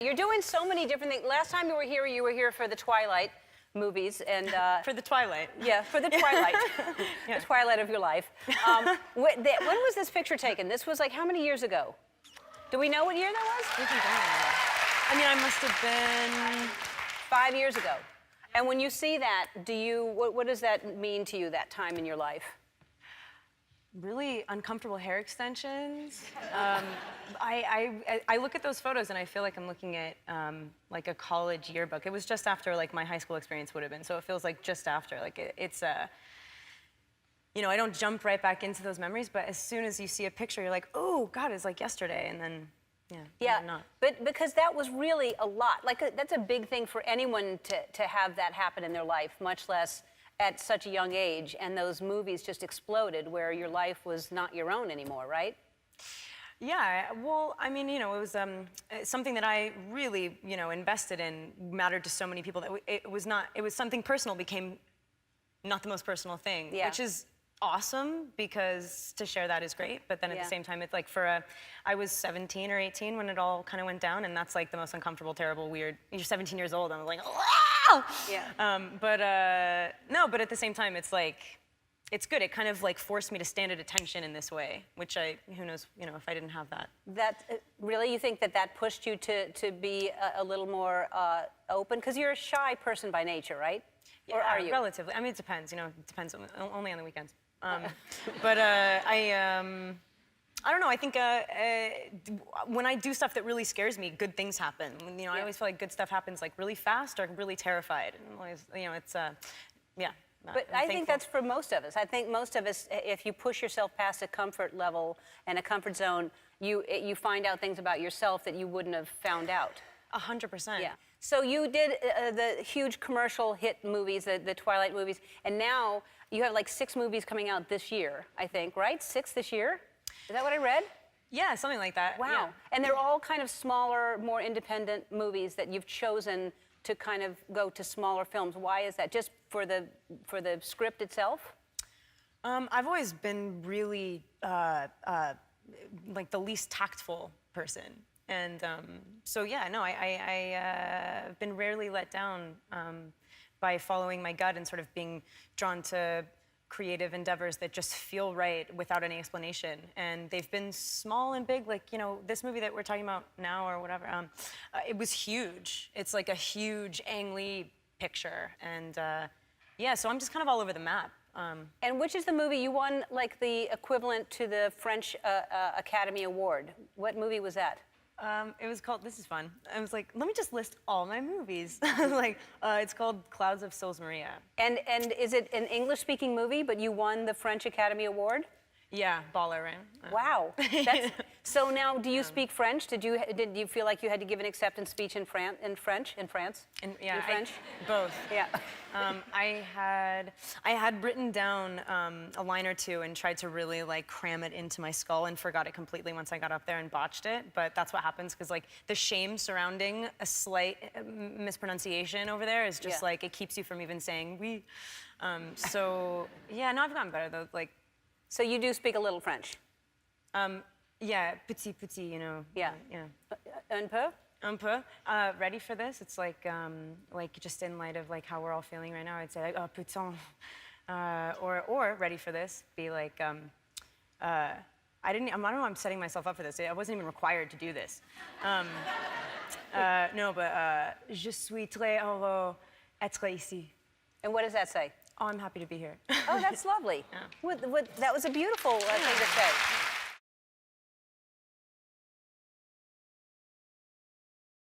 You're doing so many different things. Last time you were here for the Twilight movies and for the Twilight. Yeah, for the Twilight. Yeah. The Twilight of your life. When was this picture taken? This was like how many years ago? Do we know what year that was? I mean, I must have been 5 years ago. And when you see that, what does that mean to you, that time in your life? really uncomfortable hair extensions. I look at those photos and I feel like I'm looking at like a college yearbook. It was just after like my high school experience would have been, so it feels like just after. Like it's you know, I don't jump right back into those memories, but as soon as you see a picture, you're like, oh God, it's like yesterday, and then yeah, not. But because that was really a lot. Like that's a big thing for anyone to have that happen in their life, much less at such a young age. And those movies just exploded where your life was not your own anymore, right? Yeah, well, I mean, you know, it was something that I really, you know, invested in, mattered to so many people that it was something personal became not the most personal thing, which is awesome because to share that is great, but then at the same time, it's like I was 17 or 18 when it all kind of went down, and that's like the most uncomfortable, terrible, weird. You're 17 years old, and I'm like, wow! Yeah. No, but at the same time, it's like, it's good. It kind of like forced me to stand at attention in this way, which who knows, you know, if I didn't have that. Really, you think that pushed you to be a little more open? Because you're a shy person by nature, right? Yeah, or are you? Relatively. I mean, it depends, you know, it depends only on the weekends. But I don't know, I think when I do stuff that really scares me, good things happen. You know, I always feel like good stuff happens like really fast or really terrified. And always, you know, it's, yeah. But I think that's for most of us. I think most of us, if you push yourself past a comfort level and a comfort zone, you find out things about yourself that you wouldn't have found out. 100%. Yeah. So you did the huge commercial hit movies, the Twilight movies, and now you have like 6 movies coming out this year, I think, right? 6 this year? Is that what I read? Yeah, something like that. Wow. Yeah. And they're all kind of smaller, more independent movies that you've chosen to kind of go to smaller films. Why is that? Just for the script itself? I've always been really like the least tactful person. And so, yeah, no, I've been rarely let down by following my gut and sort of being drawn to creative endeavors that just feel right without any explanation. And they've been small and big, like, you know, this movie that we're talking about now or whatever, it was huge. It's like a huge Ang Lee picture. And yeah, so I'm just kind of all over the map. And which is the movie you won, like, the equivalent to the French Academy Award? What movie was that? It was called, this is fun, I was like, let me just list all my movies. Like, it's called Clouds of Sils Maria. And is it an English-speaking movie, but you won the French Academy Award? Yeah, baller, right? Wow. So now, do you speak French? Did you feel like you had to give an acceptance speech in French? In French? Both. Yeah. I had written down a line or two and tried to really like cram it into my skull and forgot it completely once I got up there and botched it. But that's what happens because like the shame surrounding a slight mispronunciation over there is just like it keeps you from even saying oui. So yeah, no, I've gotten better though. Like. So you do speak a little French? Yeah, petit, you know. Yeah. Un peu? Un peu. Ready for this? It's like just in light of like how we're all feeling right now, I'd say like, oh putain. Or ready for this, be like, I don't know why I'm setting myself up for this. I wasn't even required to do this. No, but je suis très heureux être ici. And what does that say? Oh, I'm happy to be here. Oh, that's lovely. That was a beautiful thing to say.